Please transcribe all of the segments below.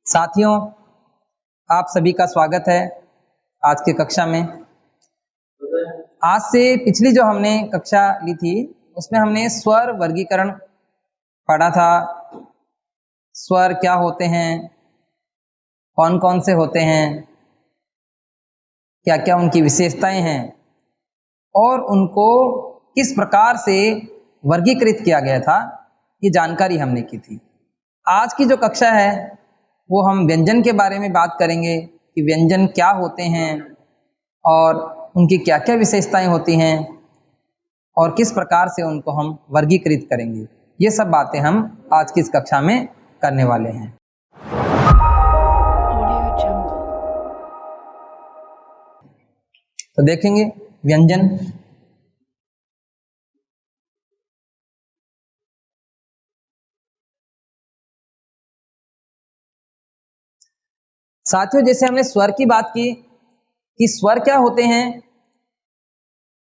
साथियों, आप सभी का स्वागत है आज की कक्षा में। आज से पिछली जो हमने कक्षा ली थी उसमें हमने स्वर वर्गीकरण पढ़ा था। स्वर क्या होते हैं, कौन कौन से होते हैं, क्या क्या उनकी विशेषताएं हैं और उनको किस प्रकार से वर्गीकृत किया गया था, ये जानकारी हमने की थी। आज की जो कक्षा है वो हम व्यंजन के बारे में बात करेंगे कि व्यंजन क्या होते हैं और उनकी क्या क्या विशेषताएं होती हैं और किस प्रकार से उनको हम वर्गीकृत करेंगे। ये सब बातें हम आज की इस कक्षा में करने वाले हैं। तो देखेंगे व्यंजन। साथियों, जैसे हमने स्वर की बात की कि स्वर क्या होते हैं,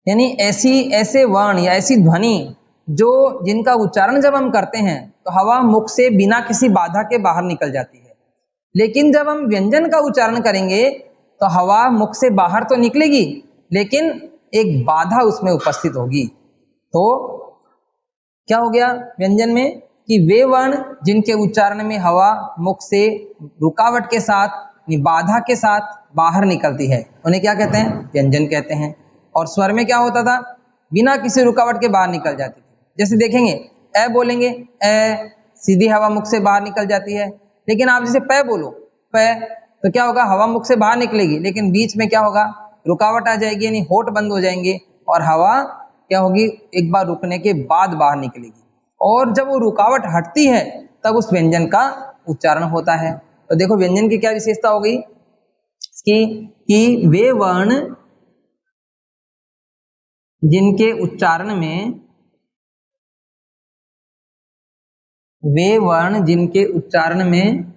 यानी ऐसे वर्ण या ऐसी ध्वनि जो जिनका उच्चारण जब हम करते हैं तो हवा मुख से बिना किसी बाधा के बाहर निकल जाती है, लेकिन जब हम व्यंजन का उच्चारण करेंगे तो हवा मुख से बाहर तो निकलेगी लेकिन एक बाधा उसमें उपस्थित होगी। तो क्या हो गया व्यंजन में कि वे वर्ण जिनके उच्चारण में हवा मुख से रुकावट के साथ, बाधा के साथ बाहर निकलती है, उन्हें क्या कहते हैं? व्यंजन कहते हैं। और स्वर में क्या होता था? बिना किसी रुकावट के बाहर निकल जाती थी। जैसे देखेंगे ए बोलेंगे, ए सीधी हवा मुख से बाहर निकल जाती है, लेकिन आप जैसे पै बोलो, पै, तो क्या होगा? हवा मुख से बाहर निकलेगी लेकिन बीच में क्या होगा? रुकावट आ जाएगी, यानी होठ बंद हो जाएंगे और हवा क्या होगी? एक बार रुकने के बाद बाहर निकलेगी। और जब वो रुकावट हटती है तब उस व्यंजन का उच्चारण होता है। तो देखो व्यंजन की क्या विशेषता हो गई कि वे वर्ण जिनके उच्चारण में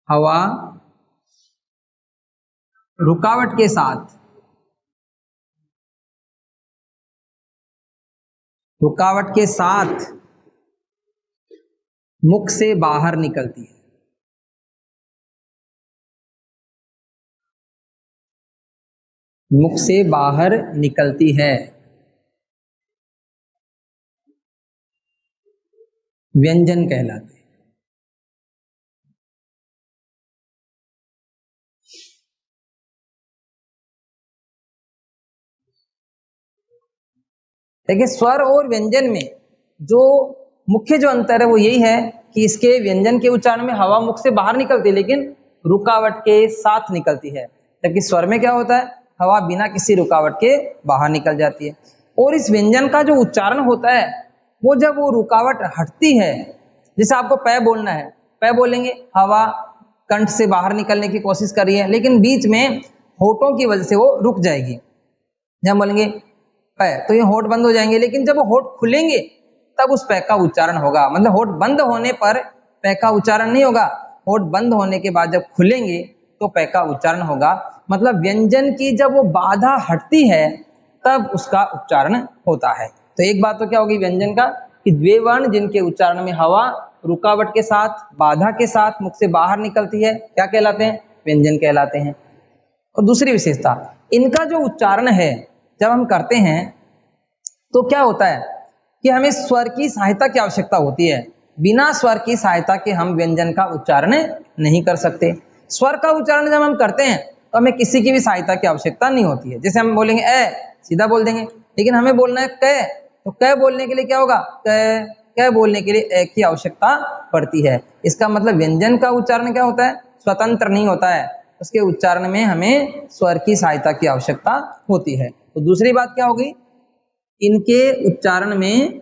हवा रुकावट के साथ मुख से बाहर निकलती है। मुख से बाहर निकलती है, व्यंजन कहलाते हैं। देखिए, स्वर और व्यंजन में जो मुख्य जो अंतर है वो यही है कि इसके व्यंजन के उच्चारण में हवा मुख से बाहर निकलती है लेकिन रुकावट के साथ निकलती है, जबकि स्वर में क्या होता है? हवा बिना किसी रुकावट के बाहर निकल जाती है। और इस व्यंजन का जो उच्चारण होता है वो जब वो रुकावट हटती है, जैसे आपको पै बोलना है, पै बोलेंगे, हवा कंठ से बाहर निकलने की कोशिश कर रही है लेकिन बीच में होठों की वजह से वो रुक जाएगी। जब बोलेंगे पै तो ये होठ बंद हो जाएंगे, लेकिन जब वो होठ खुलेंगे तब उस पै का उच्चारण होगा। मतलब होठ बंद होने पर पै का उच्चारण नहीं होगा, होठ बंद होने के बाद जब खुलेंगे तो पै का उच्चारण होगा। मतलब व्यंजन की जब वो बाधा हटती है तब उसका उच्चारण होता है। तो एक बात तो क्या होगी व्यंजन का कि वे वर्ण जिनके उच्चारण में हवा रुकावट के साथ, बाधा के साथ मुख से बाहर निकलती है, क्या कहलाते हैं? व्यंजन कहलाते हैं। और दूसरी विशेषता, इनका जो उच्चारण है जब हम करते हैं तो क्या होता है कि हमें स्वर की सहायता की आवश्यकता होती है। बिना स्वर की सहायता के हम व्यंजन का उच्चारण नहीं कर सकते। स्वर का उच्चारण जब हम करते हैं तो हमें किसी की भी सहायता की आवश्यकता नहीं होती है। जैसे हम बोलेंगे ए, सीधा बोल देंगे, लेकिन हमें बोलना है कै, तो कै बोलने के लिए क्या होगा? कै, कै बोलने के लिए ए की आवश्यकता पड़ती है। इसका मतलब व्यंजन का उच्चारण क्या होता है? स्वतंत्र नहीं होता है, उसके उच्चारण में हमें स्वर की सहायता की आवश्यकता होती है। तो दूसरी बात क्या होगी? इनके उच्चारण में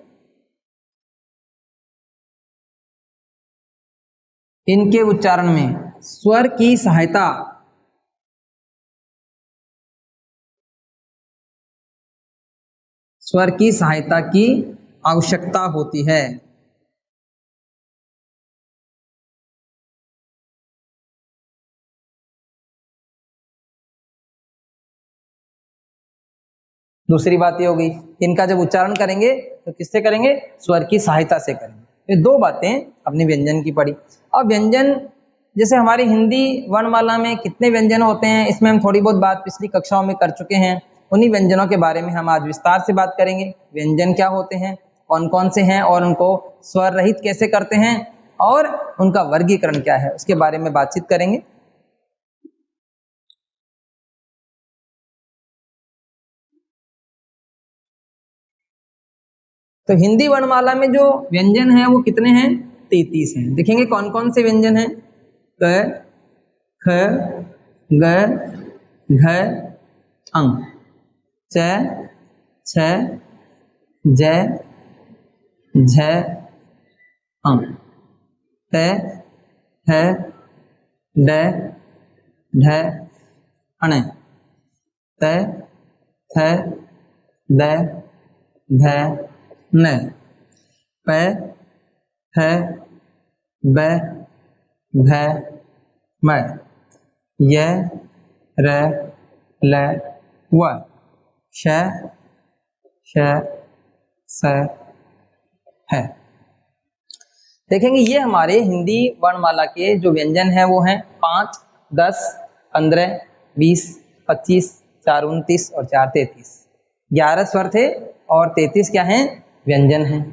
स्वर की सहायता की आवश्यकता होती है। दूसरी बात ये होगी, इनका जब उच्चारण करेंगे तो किससे करेंगे? स्वर की सहायता से करेंगे। ये दो बातें अपने व्यंजन की पढ़ी। अब व्यंजन, जैसे हमारी हिंदी वर्णमाला में कितने व्यंजन होते हैं, इसमें हम थोड़ी बहुत बात पिछली कक्षाओं में कर चुके हैं। उन्हीं व्यंजनों के बारे में हम आज विस्तार से बात करेंगे। व्यंजन क्या होते हैं, कौन कौन से हैं और उनको स्वर रहित कैसे करते हैं और उनका वर्गीकरण क्या है, उसके बारे में बातचीत करेंगे। तो हिंदी वर्णमाला में जो व्यंजन है वो कितने हैं, 33 हैं। देखेंगे कौन कौन से व्यंजन हैं। क, ख, ग, घ, अंग, च, छ, ज, झ, अंग, त, थ, ड, ढ, अण, त, थ, द, ध, न, प, फ, ब, भ, म, य, र, ल, व, श, श, स, है। देखेंगे ये हमारे हिंदी वर्णमाला के जो व्यंजन हैं वो हैं 5, 10, 15, 20, 25, 4, 29 और 4, 33। 11 स्वर थे और 33 क्या हैं, व्यंजन हैं।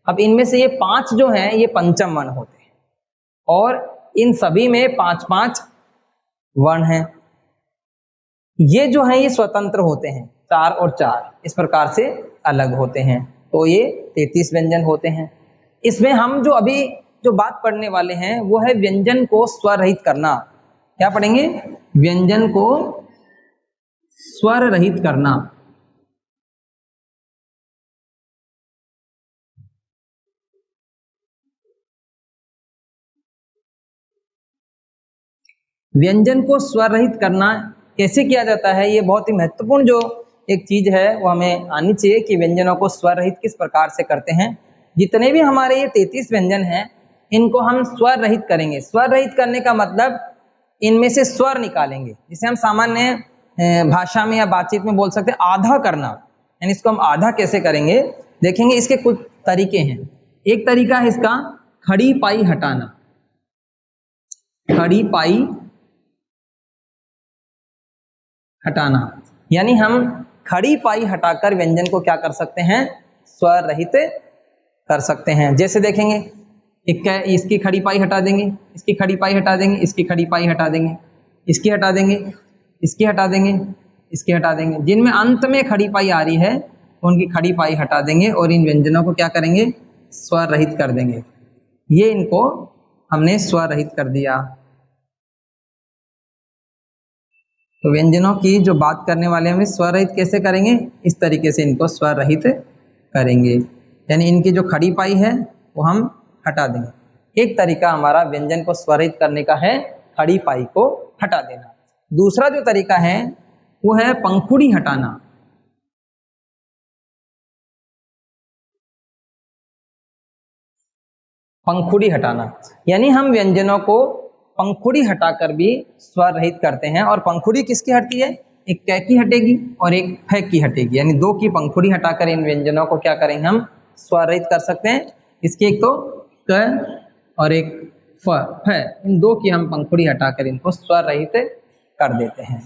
अब इनमें से ये 5 जो हैं ये पंचम वर्ण होते हैं और इन सभी में 5-5 वर्ण हैं। ये जो हैं ये स्वतंत्र होते हैं, 4 और 4 इस प्रकार से अलग होते हैं, तो ये 33 व्यंजन होते हैं। इसमें हम जो अभी जो बात पढ़ने वाले हैं वो है व्यंजन को स्वर रहित करना। क्या पढ़ेंगे, व्यंजन को स्वर रहित करना। व्यंजन को स्वर रहित करना कैसे किया जाता है, ये बहुत ही महत्वपूर्ण जो एक चीज है वो हमें आनी चाहिए कि व्यंजनों को स्वर रहित किस प्रकार से करते हैं। जितने भी हमारे ये 33 व्यंजन हैं इनको हम स्वर रहित करेंगे। स्वर रहित करने का मतलब इनमें से स्वर निकालेंगे, जिसे हम सामान्य भाषा में या बातचीत में बोल सकते हैं आधा करना, यानी इसको हम आधा कैसे करेंगे देखेंगे। इसके कुछ तरीके हैं। एक तरीका है इसका खड़ी पाई हटाना। खड़ी पाई हटाना यानी हम खड़ी पाई हटाकर व्यंजन को क्या कर सकते हैं, स्वर रहित कर सकते हैं। जैसे देखेंगे इसकी खड़ी पाई हटा देंगे, इसकी खड़ी पाई हटा देंगे, इसकी खड़ी पाई हटा देंगे, इसकी हटा देंगे, इसकी हटा देंगे, इसकी हटा देंगे। जिनमें अंत में खड़ी पाई आ रही है उनकी खड़ी पाई हटा देंगे और इन व्यंजनों को क्या करेंगे, स्वर रहित कर देंगे। ये इनको हमने स्वर रहित कर दिया। तो व्यंजनों की जो बात करने वाले हम स्वर रहित कैसे करेंगे, इस तरीके से इनको स्वर रहित करेंगे, यानी इनकी जो खड़ी पाई है वो हम हटा देंगे। एक तरीका हमारा व्यंजन को स्वर रहित करने का है खड़ी पाई को हटा देना। दूसरा जो तरीका है वो है पंखुड़ी हटाना। पंखुड़ी हटाना यानी हम व्यंजनों को पंखुड़ी हटाकर भी स्वर रहित करते हैं। और पंखुड़ी किसकी हटती है, एक क की हटेगी और एक फ की हटेगी, यानी 2 की पंखुड़ी हटाकर इन व्यंजनों को क्या करेंगे, हम स्वर रहित कर सकते हैं। इसकी एक तो क और एक फ, इन 2 की हम पंखुड़ी हटाकर इनको स्वर रहित कर देते हैं।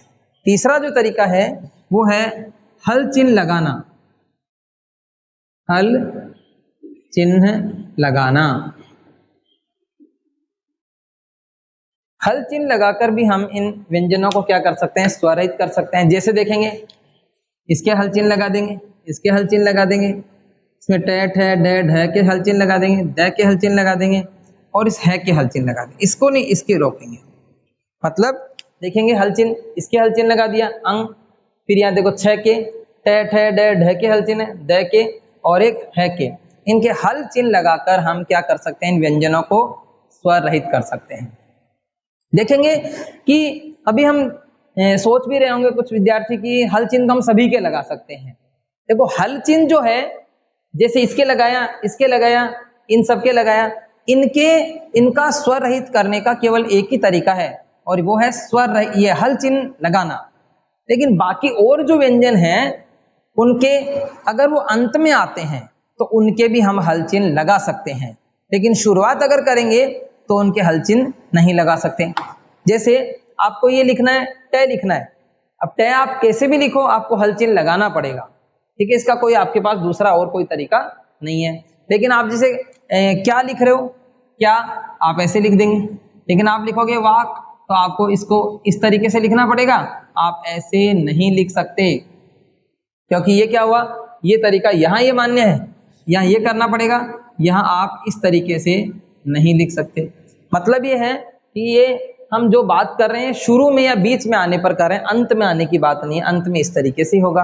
तीसरा जो तरीका है वो है हल चिन्ह लगाना। हल चिन्ह लगाना। हल चिन्ह लगाकर भी हम इन व्यंजनों को क्या कर सकते हैं, स्वर रहित कर सकते हैं। जैसे देखेंगे इसके हल चिन्ह लगा देंगे, इसके हल चिन्ह लगा देंगे, इसमें ट, ठ, ड, ढ के हल चिन्ह लगा देंगे, द के हल चिन्ह लगा देंगे और इस है के हल चिन्ह लगा देंगे। इसको नहीं, इसके रोकेंगे। मतलब देखेंगे हल चिन्ह, इसके हल चिन्ह लगा दिया अंग, फिर यहाँ देखो छ के, ट, ठ, ड, ढ के हल चिन्ह, द के और एक है के, इनके हल चिन्ह लगाकर हम क्या कर सकते हैं, इन व्यंजनों को स्वर रहित कर सकते हैं। देखेंगे कि अभी हम सोच भी रहे होंगे कुछ विद्यार्थी की हल चिन्ह तो हम सभी के लगा सकते हैं। देखो हल चिन्ह जो है, जैसे इसके लगाया, इसके लगाया, इन सब के लगाया, इनका स्वर रहित करने का केवल एक ही तरीका है और वो है स्वर ये हल चिन्ह लगाना। लेकिन बाकी और जो व्यंजन हैं उनके अगर वो अंत में आते हैं तो उनके भी हम हल चिन्ह लगा सकते हैं। लेकिन शुरुआत अगर करेंगे तो उनके हल चिन्ह नहीं लगा सकते। जैसे आपको ये लिखना है, ट लिखना है, अब ट आप कैसे भी लिखो आपको हल चिन्ह लगाना पड़ेगा, ठीक है, इसका कोई आपके पास दूसरा और कोई तरीका नहीं है। लेकिन आप जैसे क्या लिख रहे हो, क्या आप ऐसे लिख देंगे, लेकिन आप लिखोगे वाक तो आपको इसको इस तरीके से लिखना पड़ेगा, आप ऐसे नहीं लिख सकते, क्योंकि ये क्या हुआ, ये तरीका यहाँ ये मान्य है, यहाँ ये करना पड़ेगा, यहाँ आप इस तरीके से नहीं लिख सकते। मतलब ये है कि ये हम जो बात कर रहे हैं शुरू में या बीच में आने पर कर रहे हैं, अंत में आने की बात नहीं है, अंत में इस तरीके से होगा।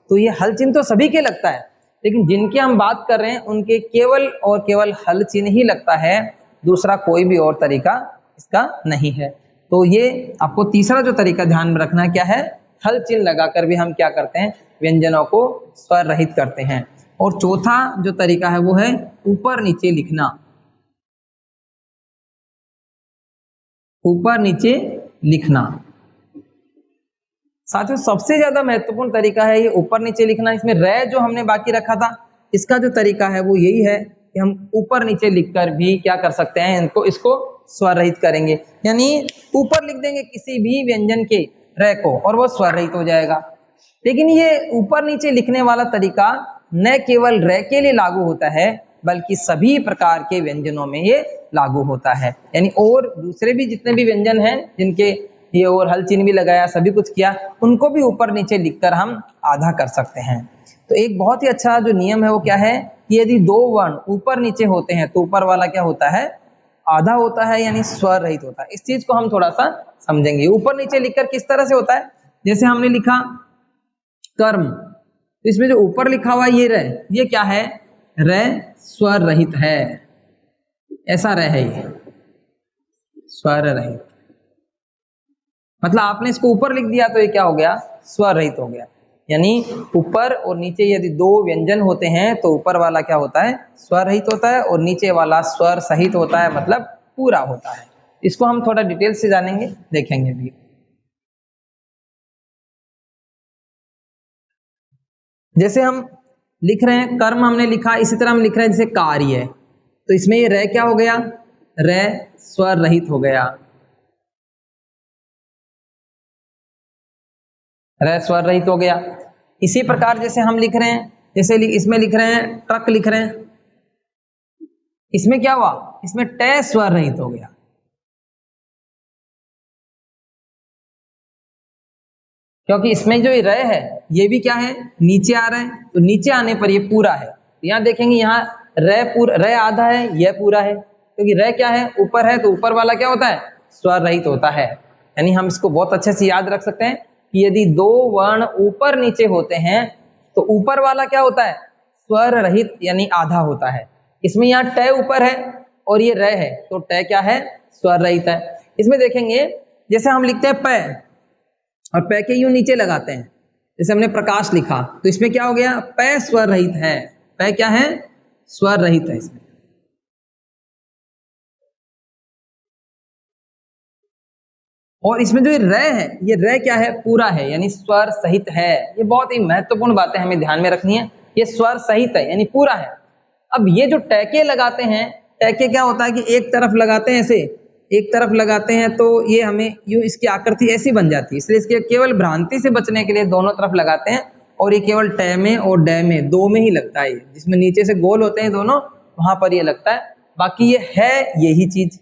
तो ये हल चिन्ह तो सभी के लगता है, लेकिन जिनके हम बात कर रहे हैं उनके केवल और केवल हल चिन्ह ही लगता है, दूसरा कोई भी और तरीका इसका नहीं है। तो ये आपको तीसरा जो तरीका ध्यान में रखना है क्या है, हल चिन्ह लगाकर भी हम क्या करते हैं, व्यंजनों को स्वर रहित करते हैं। और चौथा जो तरीका है वो है ऊपर नीचे लिखना, ऊपर नीचे लिखना। साथियों सबसे ज्यादा महत्वपूर्ण तरीका है ये ऊपर नीचे लिखना। इसमें रे जो हमने बाकी रखा था, इसका जो तरीका है वो यही है कि हम ऊपर नीचे लिखकर भी क्या कर सकते हैं, इसको स्वर रहित करेंगे, यानी ऊपर लिख देंगे किसी भी व्यंजन के रे को और वो स्वर रहित हो जाएगा। लेकिन ये ऊपर नीचे लिखने वाला तरीका न केवल रे के लिए लागू होता है बल्कि सभी प्रकार के व्यंजनों में ये लागू होता है, यानी और दूसरे भी जितने भी व्यंजन हैं जिनके ये और हल चिन्ह भी लगाया, सभी कुछ किया, उनको भी ऊपर नीचे लिखकर हम आधा कर सकते हैं। तो एक बहुत ही अच्छा जो नियम है वो क्या है कि यदि दो वर्ण ऊपर नीचे होते हैं तो ऊपर वाला क्या होता है, आधा होता है, यानी स्वर रहित होता है। इस चीज को हम थोड़ा सा समझेंगे। ऊपर नीचे लिखकर किस तरह से होता है, जैसे हमने लिखा कर्म, तो इसमें जो ऊपर लिखा हुआ ये रे, ये क्या है, रे स्वर रहित है, ऐसा रे है, ये स्वर रहित, मतलब आपने इसको ऊपर लिख दिया तो ये क्या हो गया, स्वर रहित हो गया। यानी ऊपर और नीचे यदि दो व्यंजन होते हैं तो ऊपर वाला क्या होता है, स्वर रहित होता है, और नीचे वाला स्वर सहित होता है, मतलब पूरा होता है। इसको हम थोड़ा डिटेल से जानेंगे, देखेंगे भी। जैसे हम लिख रहे हैं कर्म हमने लिखा, इसी तरह हम लिख रहे हैं जैसे कार्य, तो इसमें ये रे क्या हो गया, रे स्वर रहित हो गया, रे स्वर रहित हो गया। इसी प्रकार जैसे हम लिख रहे हैं, जैसे इसमें लिख रहे हैं ट्रक लिख रहे हैं, इसमें क्या हुआ, इसमें टे स्वर रहित हो गया, क्योंकि इसमें जो ये रे है ये भी क्या है, नीचे आ रहा है, तो नीचे आने पर ये पूरा है। यहाँ देखेंगे यहाँ रे आधा है, यह पूरा है, क्योंकि रे क्या है, ऊपर है, तो ऊपर वाला क्या होता है, स्वर रहित होता है। यानी हम इसको बहुत अच्छे से याद रख सकते हैं कि यदि दो वर्ण ऊपर नीचे होते हैं तो ऊपर वाला क्या होता है, स्वर रहित यानी आधा होता है। इसमें यहाँ टे ऊपर है और ये रे है, तो टे क्या है, स्वर रहित है। इसमें देखेंगे जैसे हम लिखते हैं पै, और पै के यूं नीचे लगाते हैं, जैसे हमने प्रकाश लिखा, तो इसमें क्या हो गया, पै स्वर रहित है, पै क्या है, स्वर रहित है इसमें। और इसमें जो ये रे है, ये रे क्या है, पूरा है, यानी स्वर सहित है। ये बहुत ही महत्वपूर्ण बातें हमें ध्यान में रखनी है, ये स्वर सहित है यानी पूरा है। अब ये जो टैके लगाते हैं, टैके क्या होता है कि एक तरफ लगाते हैं, ऐसे एक तरफ लगाते हैं तो ये हमें यूं इसकी आकृति ऐसी बन जाती है, इसलिए इसके केवल भ्रांति से बचने के लिए दोनों तरफ लगाते हैं, और ये केवल टे में और डे में दो में ही लगता है, जिसमें नीचे से गोल होते हैं दोनों, वहां पर ये लगता है, बाकी ये है यही चीज।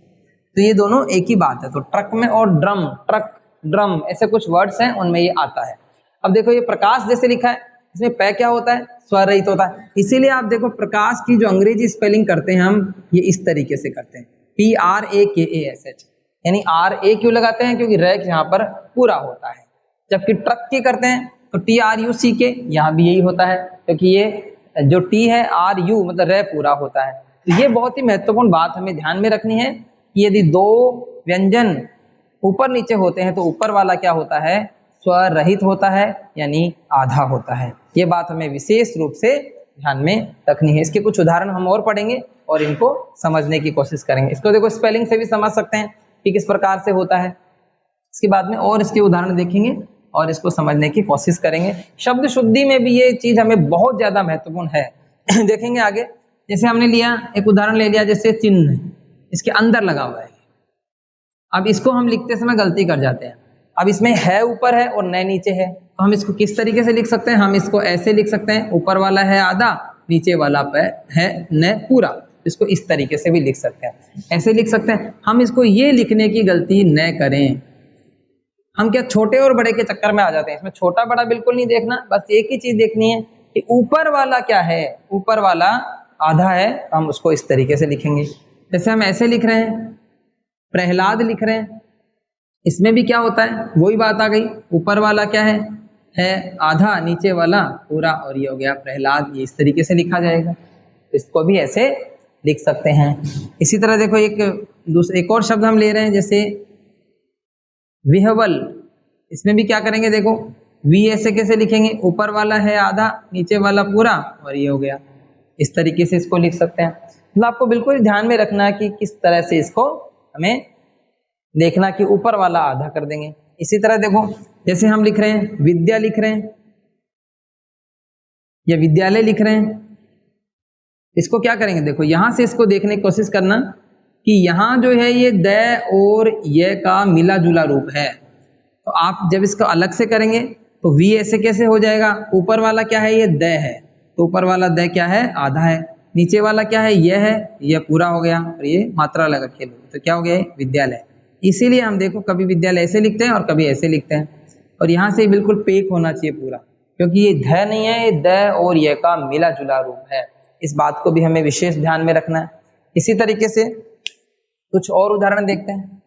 तो ये दोनों एक ही बात है। तो ट्रक में और ड्रम, ट्रक ड्रम ऐसे कुछ वर्ड्स हैं उनमें ये आता है। अब देखो ये प्रकाश जैसे लिखा है, इसमें पै क्या होता है, स्वर रहित होता है, इसीलिए आप देखो प्रकाश की जो अंग्रेजी स्पेलिंग करते हैं हम, ये इस तरीके से करते हैं, PRAKASH, यानी RA क्यों लगाते हैं, क्योंकि रैक यहाँ पर पूरा होता है। जबकि ट्रक की करते हैं तो TRUCK, यहाँ भी यही होता है, क्योंकि ये जो T है RU मतलब रे पूरा होता है। तो ये बहुत ही महत्वपूर्ण बात हमें ध्यान में रखनी है कि यदि दो व्यंजन ऊपर नीचे होते हैं तो ऊपर वाला क्या होता है, स्वर रहित होता है, यानी आधा होता है। ये बात हमें विशेष रूप से ध्यान में रखनी है। इसके कुछ उदाहरण हम और पढ़ेंगे और इनको समझने की कोशिश करेंगे। इसको देखो स्पेलिंग से भी समझ सकते हैं कि किस प्रकार से होता है। इसके बाद में और इसके उदाहरण देखेंगे और इसको समझने की कोशिश करेंगे। शब्द शुद्धि में भी ये चीज हमें बहुत ज्यादा महत्वपूर्ण है। देखेंगे आगे, जैसे हमने लिया एक उदाहरण ले लिया, जैसे चिन्ह, इसके अंदर लगा हुआ है। अब इसको हम लिखते समय गलती कर जाते हैं। अब इसमें है ऊपर है और न नीचे है, तो हम इसको किस तरीके से लिख सकते हैं? हम इसको ऐसे लिख सकते हैं, ऊपर वाला है आधा, नीचे वाला पे है न पूरा। इसको इस तरीके से भी लिख सकते हैं, ऐसे लिख सकते हैं। हम इसको ये लिखने की गलती न करें। हम क्या छोटे और बड़े के चक्कर में आ जाते हैं, इसमें छोटा बड़ा बिल्कुल नहीं देखना, बस एक ही चीज देखनी है कि ऊपर वाला क्या है। ऊपर वाला आधा है तो हम उसको इस तरीके से लिखेंगे। जैसे हम ऐसे लिख रहे हैं, प्रहलाद लिख रहे हैं, इसमें भी क्या होता है, वही बात आ गई। ऊपर वाला क्या है आधा, नीचे वाला पूरा, और ये हो गया प्रहलाद। ये इस तरीके से लिखा जाएगा, इसको भी ऐसे लिख सकते हैं। इसी तरह देखो एक और शब्द हम ले रहे हैं, जैसे विहवल। इसमें भी क्या करेंगे, देखो वी ऐसे कैसे लिखेंगे, ऊपर वाला है आधा, नीचे वाला पूरा, और ये हो गया। इस तरीके से इसको लिख सकते हैं। मतलब आपको बिल्कुल ध्यान में रखना है कि किस तरह से इसको हमें देखना कि ऊपर वाला आधा कर देंगे। इसी तरह देखो, जैसे हम लिख रहे हैं विद्या लिख रहे हैं या विद्यालय लिख रहे हैं, इसको क्या करेंगे, देखो यहां से इसको देखने की कोशिश करना कि यहाँ जो है ये द और ये का मिला जुला रूप है। तो आप जब इसको अलग से करेंगे तो वी ऐसे कैसे हो जाएगा, ऊपर वाला क्या है, ये द है, तो ऊपर वाला द क्या है, आधा है। नीचे वाला क्या है, यह पूरा हो गया, और ये मात्रा लगा के तो क्या हो गया, विद्यालय। इसीलिए हम देखो कभी विद्यालय ऐसे लिखते हैं और कभी ऐसे लिखते हैं, और यहाँ से बिल्कुल पेक होना चाहिए पूरा, क्योंकि ये ध नहीं है, ये द और ये का मिला जुला रूप है। इस बात को भी हमें विशेष ध्यान में रखना है। इसी तरीके से कुछ और उदाहरण देखते हैं।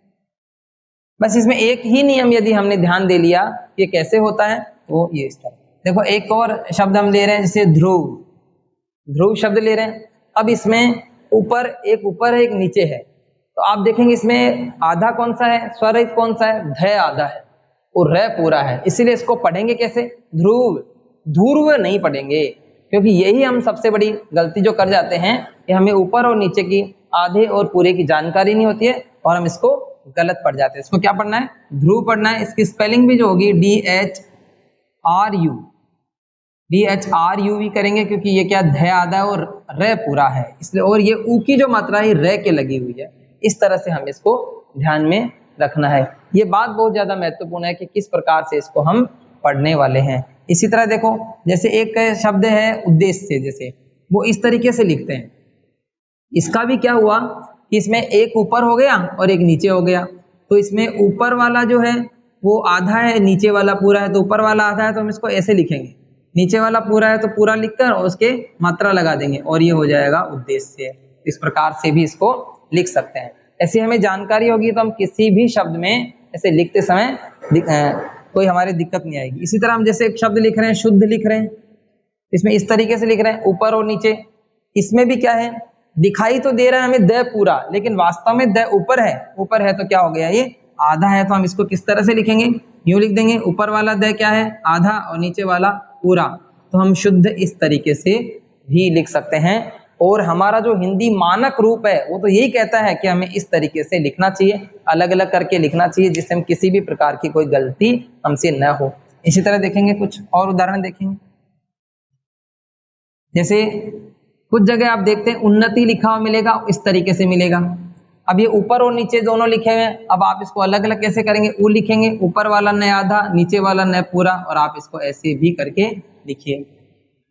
बस इसमें एक ही नियम यदि हमने ध्यान दे लिया ये कैसे होता है, तो ये इस तरह। देखो एक और शब्द हम ले रहे हैं, जैसे ध्रुव। ध्रुव शब्द ले रहे हैं। अब इसमें ऊपर है, एक नीचे है, तो आप देखेंगे इसमें आधा कौन सा है, स्वरहित कौन सा है, ध आधा है और र पूरा है। इसीलिए इसको पढ़ेंगे कैसे, ध्रुव, ध्रुव नहीं पढ़ेंगे, क्योंकि यही हम सबसे बड़ी गलती जो कर जाते हैं कि हमें ऊपर और नीचे की आधे और पूरे की जानकारी नहीं होती है और हम इसको गलत पढ़ जाते हैं। इसको क्या पढ़ना है, ध्रुव पढ़ना है। इसकी स्पेलिंग भी जो होगी DHRU भी करेंगे, क्योंकि ये क्या ध आधा और र पूरा है इसलिए, और ये ऊ की जो मात्रा है र के लगी हुई है। इस तरह से हमें इसको ध्यान में रखना है। ये बात बहुत ज्यादा महत्वपूर्ण है कि किस प्रकार से इसको हम पढ़ने वाले हैं। इसी तरह देखो, जैसे एक शब्द है उद्देश्य, जैसे वो इस तरीके से लिखते हैं। इसका भी क्या हुआ कि इसमें एक ऊपर हो गया और एक नीचे हो गया, तो इसमें ऊपर वाला जो है वो आधा है, नीचे वाला पूरा है, तो ऊपर वाला आधा है तो हम इसको ऐसे लिखेंगे, नीचे वाला पूरा है तो पूरा लिखकर और उसके मात्रा लगा देंगे और ये हो जाएगा उद्देश्य। इस प्रकार से भी इसको लिख सकते हैं। ऐसी हमें जानकारी होगी तो हम किसी भी शब्द में ऐसे लिखते समय कोई हमारी दिक्कत नहीं आएगी। इसी तरह हम जैसे एक शब्द लिख रहे हैं, शुद्ध लिख रहे हैं, इसमें इस तरीके से लिख रहे हैं ऊपर और नीचे। इसमें भी क्या है, दिखाई तो दे रहा है हमें द पूरा, लेकिन वास्तव में द ऊपर है तो क्या हो गया, ये आधा है। तो हम इसको किस तरह से लिखेंगे, यूं लिख देंगे, ऊपर वाला द क्या है, आधा, और नीचे वाला पूरा। तो हम शुद्ध इस तरीके से भी लिख सकते हैं। और हमारा जो हिंदी मानक रूप है वो तो यही कहता है कि हमें इस तरीके से लिखना चाहिए, अलग अलग करके लिखना चाहिए, जिससे हम किसी भी प्रकार की कोई गलती हमसे न हो। इसी तरह देखेंगे, कुछ और उदाहरण देखेंगे। जैसे कुछ जगह आप देखते हैं उन्नति लिखा हुआ मिलेगा, इस तरीके से मिलेगा। अब ये ऊपर और नीचे दोनों लिखे हुए हैं, अब आप इसको अलग अलग कैसे करेंगे, ऊ लिखेंगे, ऊपर वाला न आधा, नीचे वाला न पूरा, और आप इसको ऐसे भी करके लिखिए।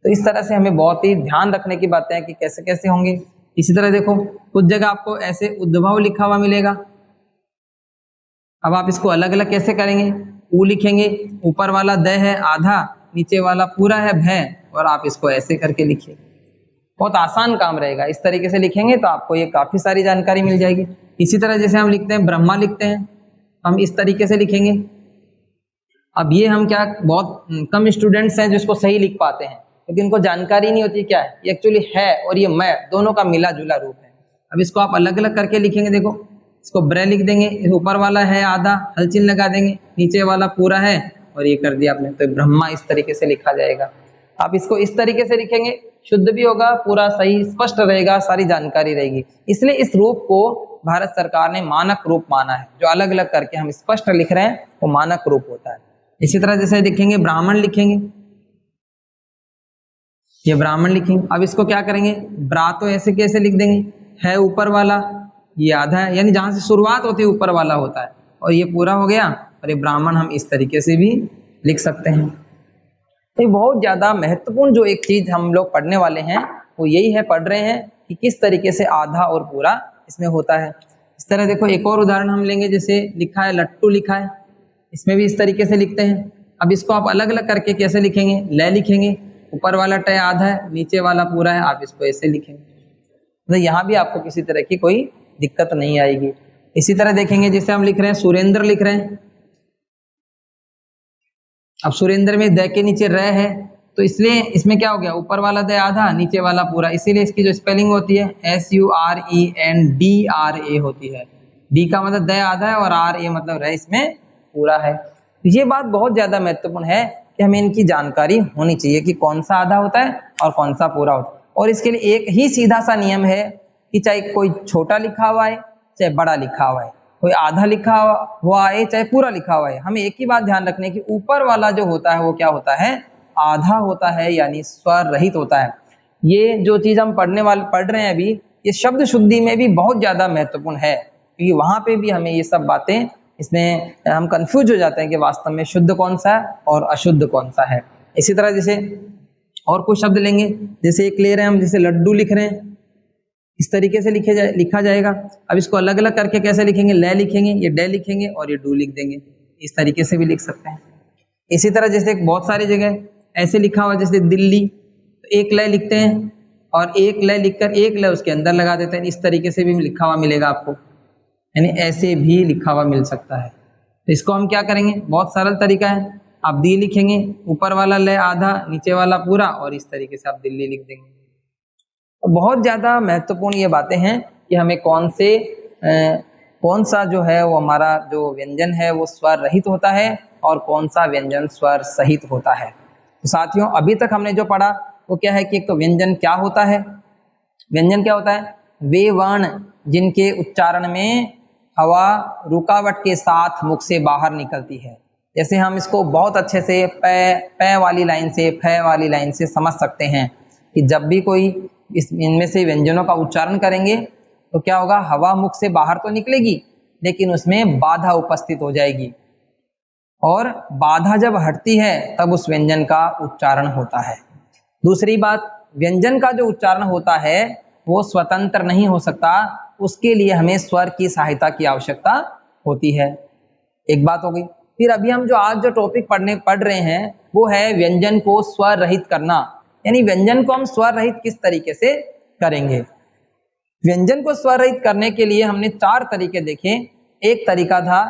तो इस तरह से हमें बहुत ही ध्यान रखने की बातें हैं कि कैसे कैसे होंगे। इसी तरह देखो, कुछ जगह आपको ऐसे उद्भव लिखा हुआ मिलेगा, अब आप इसको अलग अलग कैसे करेंगे, ऊ लिखेंगे, ऊपर वाला द है आधा, नीचे वाला पूरा है भय, और आप इसको ऐसे करके लिखिए। बहुत आसान काम रहेगा, इस तरीके से लिखेंगे तो आपको ये काफी सारी जानकारी मिल जाएगी। इसी तरह जैसे हम लिखते हैं ब्रह्मा लिखते हैं, हम इस तरीके से लिखेंगे। अब ये हम क्या, बहुत कम स्टूडेंट्स हैं जो इसको सही लिख पाते हैं, क्योंकि इनको जानकारी नहीं होती क्या है, ये एक्चुअली है और ये मैं दोनों का मिला जुला रूप है। अब इसको आप अलग अलग करके लिखेंगे। देखो, इसको ब्र लिख देंगे, ऊपर वाला है आधा, हलचिल लगा देंगे, नीचे वाला पूरा है, और ये कर दिया आपने, तो ब्रह्मा इस तरीके से लिखा जाएगा। आप इसको इस तरीके से लिखेंगे, शुद्ध भी होगा, पूरा सही स्पष्ट रहेगा, सारी जानकारी रहेगी। इसलिए इस रूप को भारत सरकार ने मानक रूप माना है, जो अलग अलग करके हम स्पष्ट लिख रहे हैं वो मानक रूप होता है। इसी तरह जैसे लिखेंगे ब्राह्मण लिखेंगे, ये ब्राह्मण लिखेंगे। अब इसको क्या करेंगे, ब्रा तो ऐसे कैसे लिख देंगे, है ऊपर वाला, ये आधा है, यानी जहां से शुरुआत होती है ऊपर वाला होता है, और ये पूरा हो गया, और ये ब्राह्मण हम इस तरीके से भी लिख सकते हैं। तो ये बहुत ज्यादा महत्वपूर्ण जो एक चीज हम लोग पढ़ने वाले हैं वो यही है, पढ़ रहे हैं कि किस तरीके से आधा और पूरा इसमें होता है। इस तरह देखो एक और उदाहरण हम लेंगे, जैसे लिखा है लट्टू लिखा है, इसमें भी इस तरीके से लिखते हैं। अब इसको आप अलग अलग करके कैसे लिखेंगे, ले लिखेंगे, ऊपर वाला ट आधा है, नीचे वाला पूरा है, आप इसको ऐसे लिखेंगे, तो यहाँ भी आपको किसी तरह की कोई दिक्कत नहीं आएगी। इसी तरह देखेंगे जैसे हम लिख रहे हैं सुरेंद्र लिख रहे हैं, अब सुरेंद्र में द के नीचे र है, तो इसलिए इसमें क्या हो गया, ऊपर वाला द आधा, नीचे वाला पूरा, इसीलिए इसकी जो स्पेलिंग होती है SURENDRA होती है। डी का मतलब द आधा है और RA मतलब र इसमें पूरा है। ये बात बहुत ज्यादा महत्वपूर्ण है कि हमें इनकी जानकारी होनी चाहिए कि कौन सा आधा होता है और कौन सा पूरा होता है। और इसके लिए एक ही सीधा सा नियम है कि चाहे कोई छोटा लिखा हुआ है चाहे बड़ा लिखा हुआ है, कोई आधा लिखा हुआ है चाहे पूरा लिखा हुआ है, हमें एक ही बात ध्यान रखने की, ऊपर वाला जो होता है वो क्या होता है, आधा होता है, यानी स्वर रहित होता है। ये जो चीज हम पढ़ रहे हैं अभी, ये शब्द शुद्धि में भी बहुत ज्यादा महत्वपूर्ण है, क्योंकि वहां पे भी हमें ये सब बातें, इसमें हम कंफ्यूज हो जाते हैं कि वास्तव में शुद्ध कौन सा है और अशुद्ध कौन सा है। इसी तरह जैसे और कुछ शब्द लेंगे, जैसे एक ले रहे हैं हम, जैसे लड्डू लिख रहे हैं, इस तरीके से लिखा जाएगा। अब इसको अलग अलग करके कैसे लिखेंगे, ले लिखेंगे, ये डे लिखेंगे और ये डू लिख देंगे, इस तरीके से भी लिख सकते हैं। इसी तरह जैसे बहुत सारी जगह ऐसे लिखा हुआ, जैसे दिल्ली, तो एक ले लिखते हैं और एक ले लिखकर एक ले उसके अंदर लगा देते हैं, इस तरीके से भी लिखा हुआ मिलेगा आपको, यानी ऐसे भी लिखा हुआ मिल सकता है। तो इसको हम क्या करेंगे, बहुत सरल तरीका है, आप दी लिखेंगे, ऊपर वाला ले आधा, नीचे वाला पूरा, और इस तरीके से आप दिल्ली लिख देंगे। तो बहुत ज्यादा महत्वपूर्ण ये बातें हैं कि हमें कौन सा जो है वो हमारा जो व्यंजन है वो स्वर रहित होता है और कौन सा व्यंजन स्वर सहित होता है। तो साथियों अभी तक हमने जो पढ़ा वो क्या है कि एक तो व्यंजन क्या होता है, व्यंजन क्या होता है, वे वर्ण जिनके उच्चारण में हवा रुकावट के साथ मुख से बाहर निकलती है। जैसे हम इसको बहुत अच्छे से पै वाली लाइन से, फै वाली लाइन से समझ सकते हैं कि जब भी कोई इनमें से व्यंजनों का उच्चारण करेंगे तो क्या होगा, हवा मुख से बाहर तो निकलेगी लेकिन उसमें बाधा उपस्थित हो जाएगी, और बाधा जब हटती है तब उस व्यंजन का उच्चारण होता है। दूसरी बात, व्यंजन का जो उच्चारण होता है वो स्वतंत्र नहीं हो सकता, उसके लिए हमें स्वर की सहायता की आवश्यकता होती है। एक बात हो गई। फिर अभी हम जो आज जो टॉपिक पढ़ रहे हैं वो है व्यंजन को स्वर रहित करना, यानी व्यंजन को हम स्वर रहित किस तरीके से करेंगे। व्यंजन को स्वर रहित करने के लिए हमने 4 तरीके देखे। एक तरीका था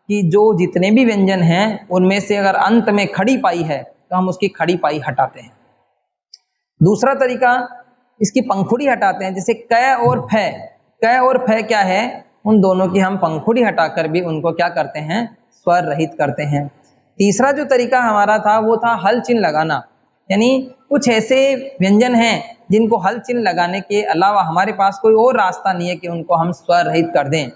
कि जो जितने भी व्यंजन हैं उनमें से अगर अंत में खड़ी पाई है तो हम उसकी खड़ी पाई हटाते हैं। दूसरा तरीका, इसकी पंखुड़ी हटाते हैं, जैसे क और फै, क और फै क्या है, उन दोनों की हम पंखुड़ी हटाकर भी उनको क्या करते हैं, स्वर रहित करते हैं। तीसरा जो तरीका हमारा था वो था हल चिन्ह लगाना, यानी कुछ ऐसे व्यंजन हैं जिनको हल चिन्ह लगाने के अलावा हमारे पास कोई और रास्ता नहीं है कि उनको हम स्वर रहित कर दें।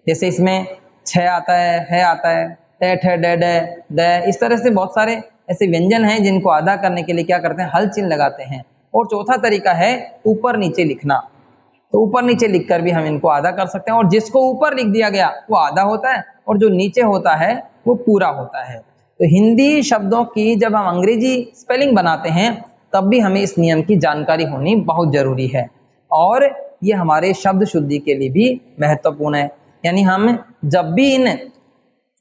जैसे इसमें छ आता है आता है, टे ठे डे डे द, इस तरह से बहुत सारे ऐसे व्यंजन हैं जिनको अदा करने के लिए क्या करते हैं, हल चिन्ह लगाते हैं। और चौथा तरीका है ऊपर नीचे लिखना, तो ऊपर नीचे लिखकर भी हम इनको आधा कर सकते हैं, और जिसको ऊपर लिख दिया गया वो आधा होता है और जो नीचे होता है वो पूरा होता है। तो हिंदी शब्दों की जब हम अंग्रेजी स्पेलिंग बनाते हैं तब भी हमें इस नियम की जानकारी होनी बहुत जरूरी है, और ये हमारे शब्द शुद्धि के लिए भी महत्वपूर्ण है। यानी हम जब भी इन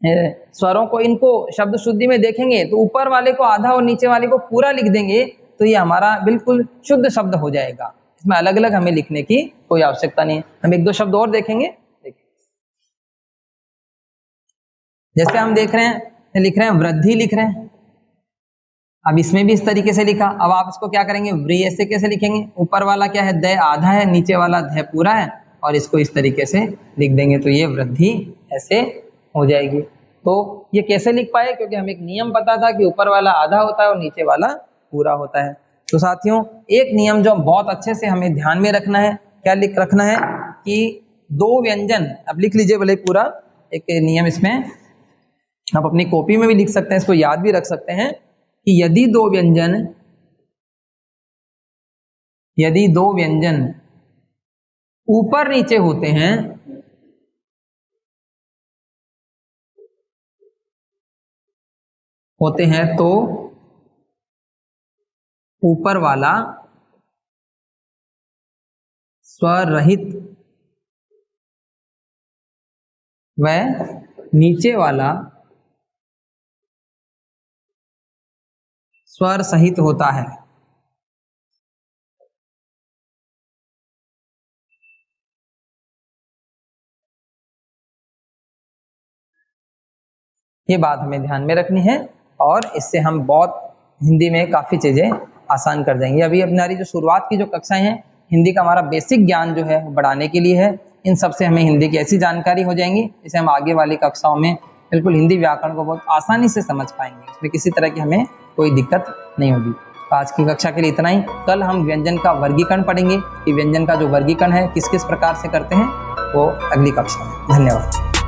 स्वरों को, इनको शब्द शुद्धि में देखेंगे तो ऊपर वाले को आधा और नीचे वाले को पूरा लिख देंगे तो ये हमारा बिल्कुल शुद्ध शब्द हो जाएगा, इसमें अलग अलग हमें लिखने की कोई आवश्यकता नहीं है। हम एक दो शब्द और देखेंगे। जैसे हम लिख रहे हैं वृद्धि लिख रहे हैं, अब इसमें भी इस तरीके से लिखा। अब आप इसको क्या करेंगे, व्री ऐसे कैसे लिखेंगे, ऊपर वाला क्या है, द आधा है, नीचे वाला ध पूरा है, और इसको इस तरीके से लिख देंगे तो ये वृद्धि ऐसे हो जाएगी। तो ये कैसे लिख पाए, क्योंकि हमें एक नियम पता था कि ऊपर वाला आधा होता है और नीचे वाला पूरा होता है। तो साथियों एक नियम जो बहुत अच्छे से हमें ध्यान में रखना है, क्या लिख रखना है कि दो व्यंजन, अब लिख लीजिए भले पूरा एक नियम, इसमें आप अपनी कॉपी में भी लिख सकते हैं, इसको याद भी रख सकते हैं कि यदि दो व्यंजन ऊपर नीचे होते हैं होते हैं तो ऊपर वाला स्वर रहित व नीचे वाला स्वर सहित होता है। ये बात हमें ध्यान में रखनी है और इससे हम बहुत हिंदी में काफ़ी चीज़ें आसान कर देंगे। अभी हमारी जो शुरुआत की जो कक्षाएं हैं, हिंदी का हमारा बेसिक ज्ञान जो है बढ़ाने के लिए है। इन सब से हमें हिंदी की ऐसी जानकारी हो जाएंगी जिसे हम आगे वाली कक्षाओं में बिल्कुल हिंदी व्याकरण को बहुत आसानी से समझ पाएंगे, इसमें किसी तरह की हमें कोई दिक्कत नहीं होगी। तो आज की कक्षा के लिए इतना ही। कल हम व्यंजन का वर्गीकरण पढ़ेंगे कि व्यंजन का जो वर्गीकरण है किस किस प्रकार से करते हैं, वो अगली कक्षा में। धन्यवाद।